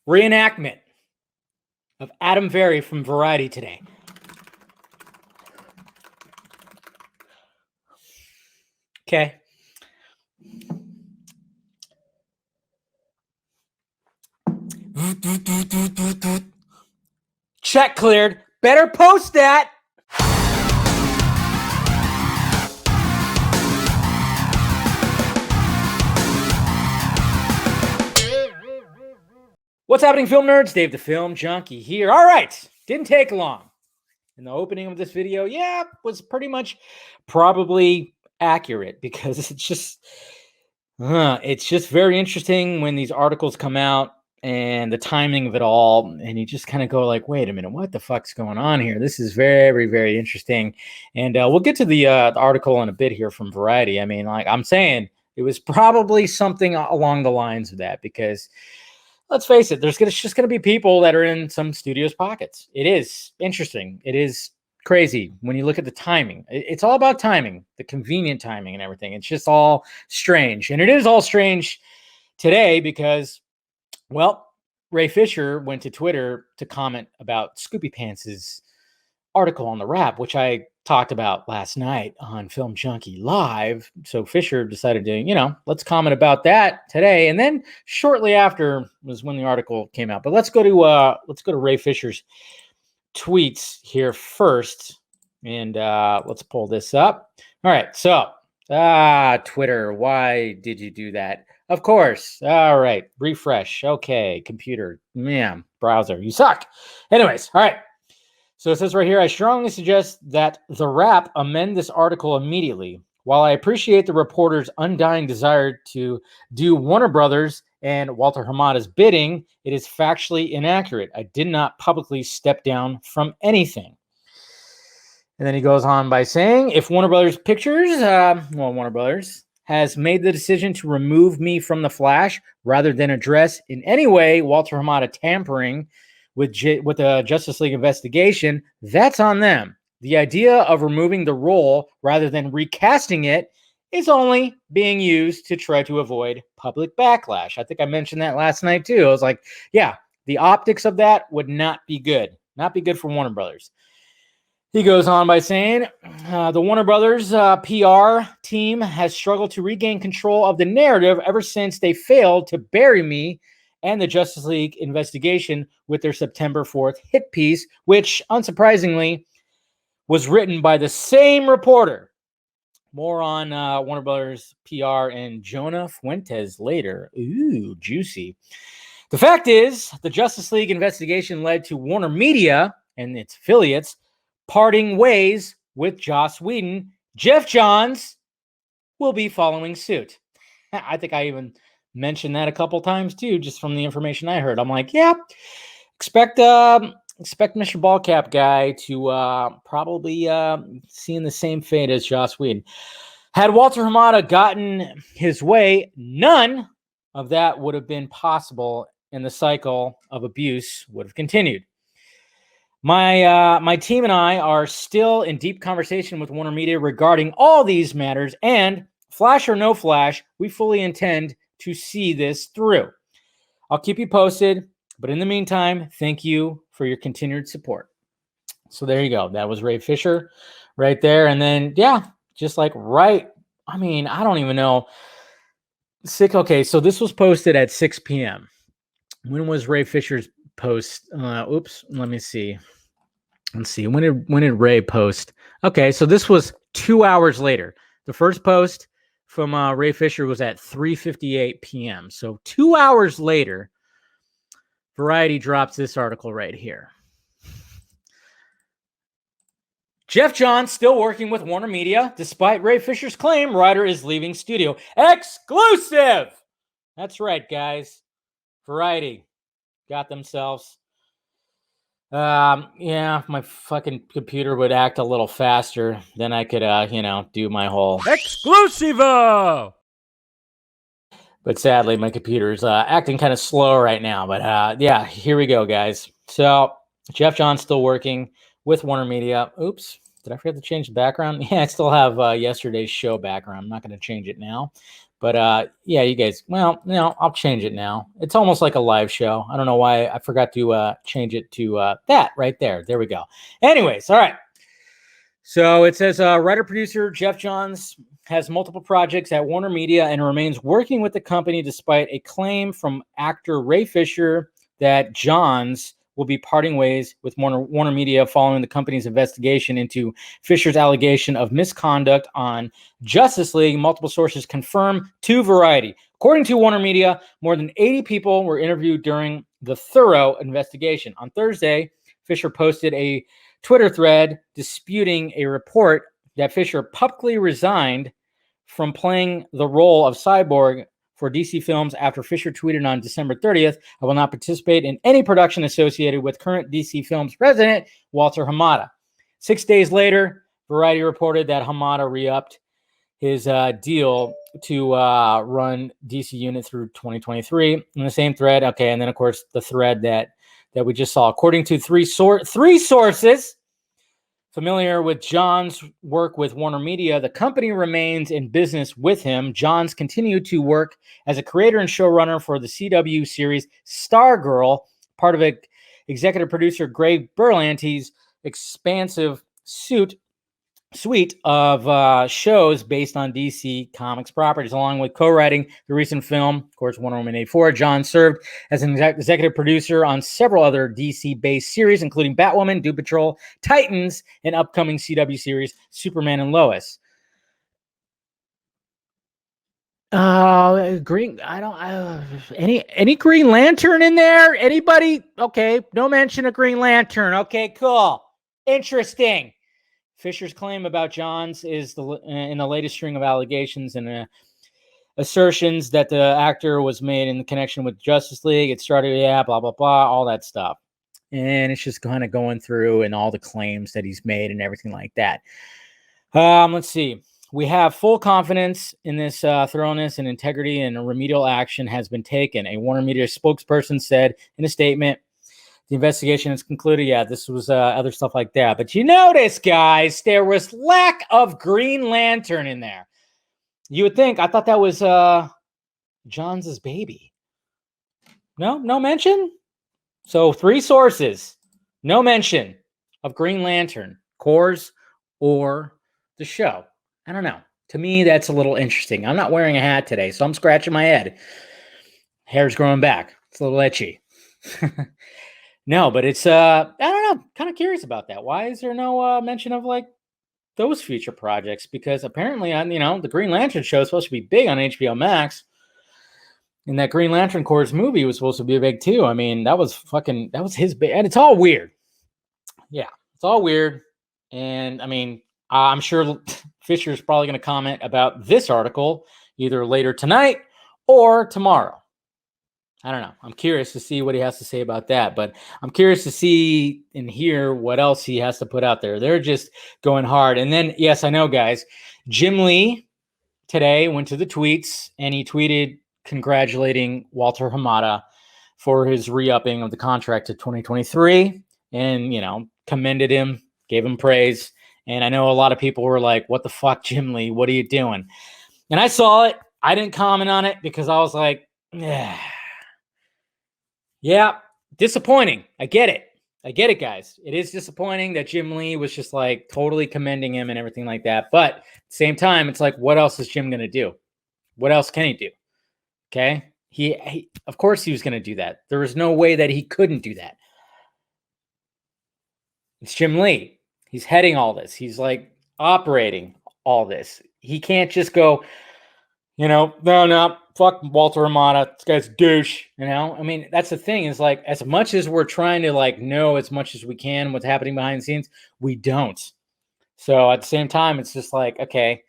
reenactment of Adam Very from Variety today. Okay. Check cleared. Better post that. What's happening, film nerds? Dave the Film Junkie here. All right. Didn't take long. In the opening of this video, was pretty much probably accurate because it's just very interesting when these articles come out and the timing of it all, and you just kind of go like, wait a minute, what the fuck's going on here? This is very, very interesting. And we'll get to the article in a bit here from Variety. I mean, like I'm saying, it was probably something along the lines of that because let's face it, there's just going to be people that are in some studios' pockets. It is interesting. It is crazy when you look at the timing. It's all about timing, the convenient timing and everything. It's just all strange. And it is all strange today because, well, Ray Fisher went to Twitter to comment about Scoopy Pants' article on the Wrap, which I talked about last night on Film Junkie Live. So Fisher decided to, let's comment about that today. And then shortly after was when the article came out. But let's go to Ray Fisher's tweets here first. And let's pull this up. All right. So Twitter, why did you do that? Of course. All right. Refresh. Okay. Computer. Man, browser. You suck. Anyways. All right. So it says right here, I strongly suggest that The Wrap amend this article immediately. While I appreciate the reporter's undying desire to do Warner Brothers and Walter Hamada's bidding, it is factually inaccurate. I did not publicly step down from anything. And then he goes on by saying, if Warner Brothers Pictures, Warner Brothers, has made the decision to remove me from The Flash rather than address in any way Walter Hamada tampering with a Justice League investigation, that's on them. The idea of removing the role rather than recasting it is only being used to try to avoid public backlash. I think I mentioned that last night too. I was like, the optics of that would not be good. Not be good for Warner Brothers. He goes on by saying, the Warner Brothers PR team has struggled to regain control of the narrative ever since they failed to bury me and the Justice League investigation with their September 4th hit piece, which, unsurprisingly, was written by the same reporter. More on Warner Brothers PR and Jonah Fuentes later. Ooh, juicy. The fact is, the Justice League investigation led to Warner Media and its affiliates parting ways with Joss Whedon. Geoff Johns will be following suit. I think I even mentioned that a couple times too, just from the information I heard. I'm like, expect Mr. Ballcap guy to probably seeing the same fate as Joss Whedon. Had Walter Hamada gotten his way, none of that would have been possible, and the cycle of abuse would have continued. My team and I are still in deep conversation with Warner Media regarding all these matters, and Flash or no Flash, we fully intend to see this through. I'll keep you posted, but in the meantime, thank you for your continued support. So there you go. That was Ray Fisher right there. And then, just like I don't even know. Okay, so this was posted at 6 p.m. When was Ray Fisher's post? Let me see. Let's see. When did Ray post? Okay, so this was 2 hours later. The first post from Ray Fisher was at 3:58 p.m. So 2 hours later, Variety drops this article right here. Geoff Johns still working with Warner Media, despite Ray Fisher's claim writer is leaving studio. Exclusive! That's right, guys. Variety got themselves. My fucking computer would act a little faster, then I could, do my whole exclusivo. But sadly, my computer is acting kind of slow right now. But here we go, guys. So Geoff Johns still working with Warner Media. Oops, did I forget to change the background? Yeah, I still have yesterday's show background. I'm not going to change it now. But yeah, you guys, well, I'll change it now. It's almost like a live show. I don't know why I forgot to change it to that right there. There we go. Anyways, all right. So it says writer-producer Geoff Johns has multiple projects at Warner Media and remains working with the company despite a claim from actor Ray Fisher that Johns will be parting ways with Warner Media following the company's investigation into Fisher's allegation of misconduct on Justice League. Multiple sources confirm to Variety. According to Warner Media, more than 80 people were interviewed during the thorough investigation. On Thursday, Fisher posted a Twitter thread disputing a report that Fisher publicly resigned from playing the role of Cyborg for DC Films after Fisher tweeted on December 30th, "I will not participate in any production associated with current DC Films president Walter Hamada." 6 days later, Variety reported that Hamada re-upped his deal to run DC unit through 2023 in the same thread. Okay, and then of course the thread that we just saw. According to three sources familiar with John's work with Warner Media, the company remains in business with him. Johns continued to work as a creator and showrunner for the CW series Stargirl, part of executive producer Greg Berlanti's expansive suite of shows based on DC Comics properties, along with co-writing the recent film, of course, Wonder Woman 84. John served as an executive producer on several other DC-based series, including Batwoman, Doom Patrol, Titans, and upcoming CW series Superman and Lois. Green. I don't. Any Green Lantern in there? Anybody? Okay, no mention of Green Lantern. Okay, cool, interesting. Fisher's claim about Johns is in the latest string of allegations and assertions that the actor was made in connection with Justice League. It started, blah, blah, blah, all that stuff. And it's just kind of going through and all the claims that he's made and everything like that. Let's see. We have full confidence in this thoroughness and integrity, and remedial action has been taken. A Warner Media spokesperson said in a statement, "The investigation is concluded." Yeah, this was other stuff like that. But you notice, guys, there was lack of Green Lantern in there. You would think. I thought that was Johns' baby. No mention? So 3 sources. No mention of Green Lantern, Coors, or the show. I don't know. To me, that's a little interesting. I'm not wearing a hat today, so I'm scratching my head. Hair's growing back. It's a little itchy. No, but it's I don't know, kind of curious about that. Why is there no mention of like those future projects? Because apparently, the Green Lantern show is supposed to be big on HBO Max, and that Green Lantern Corps movie was supposed to be big too. I mean, that was his big, and it's all weird. Yeah, it's all weird, and I mean, I'm sure Fisher's probably going to comment about this article either later tonight or tomorrow. I don't know. I'm curious to see what he has to say about that, but I'm curious to see and hear what else he has to put out there. They're just going hard. And then, yes, I know, guys, Jim Lee today went to the tweets and he tweeted congratulating Walter Hamada for his re-upping of the contract to 2023 and, commended him, gave him praise. And I know a lot of people were like, what the fuck, Jim Lee? What are you doing? And I saw it. I didn't comment on it because I was like, yeah, disappointing. I get it, guys. It is disappointing that Jim Lee was just like totally commending him and everything like that. But at the same time, it's like, what else is Jim going to do? What else can he do? Okay. He of course he was going to do that. There was no way that he couldn't do that. It's Jim Lee. He's heading all this. He's like operating all this. He can't just go, no, fuck Walter Hamada. This guy's douche. I mean, that's the thing is like, as much as we're trying to like know as much as we can what's happening behind the scenes, we don't. So at the same time, it's just like, okay,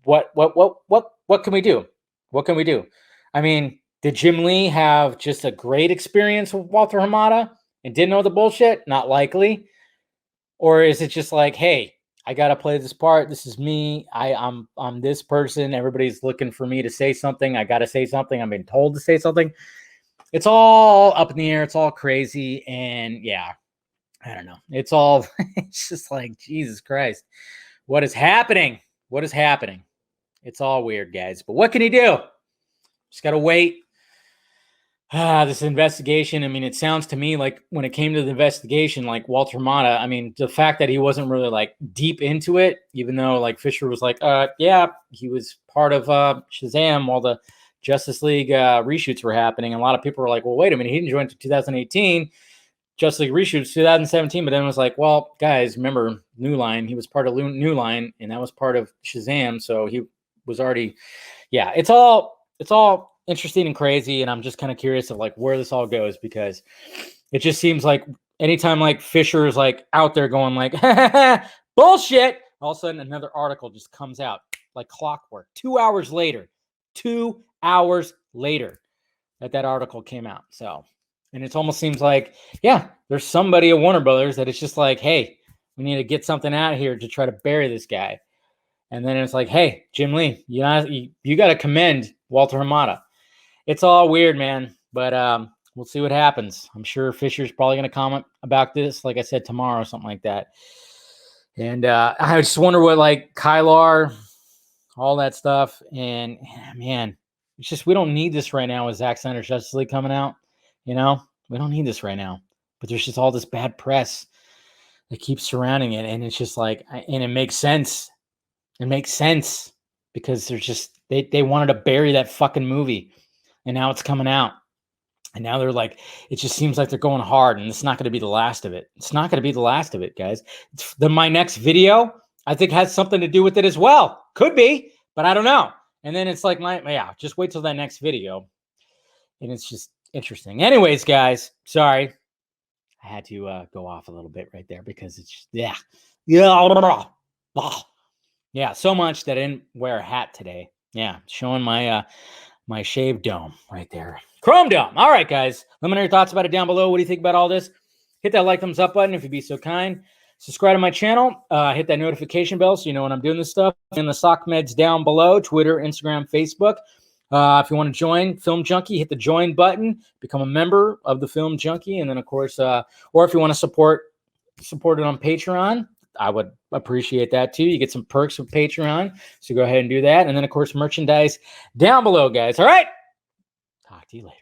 what can we do? What can we do? I mean, did Jim Lee have just a great experience with Walter Hamada and didn't know the bullshit? Not likely. Or is it just like, hey, I got to play this part. This is me. I'm this person. Everybody's looking for me to say something. I got to say something. I'm being told to say something. It's all up in the air. It's all crazy. And yeah, I don't know. It's just like, Jesus Christ. What is happening? What is happening? It's all weird, guys. But what can he do? Just got to wait. This investigation, I mean, it sounds to me like when it came to the investigation, like Walter Hamada, I mean, the fact that he wasn't really like deep into it, even though like Fisher was like, yeah, he was part of Shazam while the Justice League reshoots were happening. And a lot of people were like, well, wait a minute, he didn't join until 2018. Justice League reshoots 2017, but then it was like, well, guys, remember New Line? He was part of New Line, and that was part of Shazam, so he was already, yeah. It's all interesting and crazy, and I'm just kind of curious of like where this all goes, because it just seems like anytime like Fisher is like out there going like bullshit, all of a sudden another article just comes out like clockwork. 2 hours later that article came out. So, and it almost seems like, yeah, there's somebody at Warner Brothers that it's just like, hey, we need to get something out here to try to bury this guy. And then it's like, hey, Jim Lee, you got to commend Walter Hamada. It's all weird, man, but we'll see what happens. I'm sure Fisher's probably going to comment about this, like I said, tomorrow or something like that. And I just wonder what, like, Kylar, all that stuff. And, man, it's just we don't need this right now with Zack Snyder's Justice League coming out. You know, we don't need this right now. But there's just all this bad press that keeps surrounding it. And it's just like, and it makes sense. It makes sense because they're just, they wanted to bury that fucking movie. And now it's coming out. And now they're like, it just seems like they're going hard. And it's not going to be the last of it. It's not going to be the last of it, guys. My next video, I think, has something to do with it as well. Could be, but I don't know. And then it's like, yeah, just wait till that next video. And it's just interesting. Anyways, guys, sorry. I had to go off a little bit right there because it's just, yeah, so much that I didn't wear a hat today. Yeah, showing my my shaved dome right there. Chrome dome. All right, guys. Let me know your thoughts about it down below. What do you think about all this? Hit that like, thumbs up button if you'd be so kind. Subscribe to my channel. Hit that notification bell so you know when I'm doing this stuff. And the sock meds down below, Twitter, Instagram, Facebook. If you want to join Film Junkie, hit the join button. Become a member of the Film Junkie. And then, of course, or if you want to support it on Patreon, I would appreciate that too. You get some perks with Patreon. So go ahead and do that. And then, of course, merchandise down below, guys. All right. Talk to you later.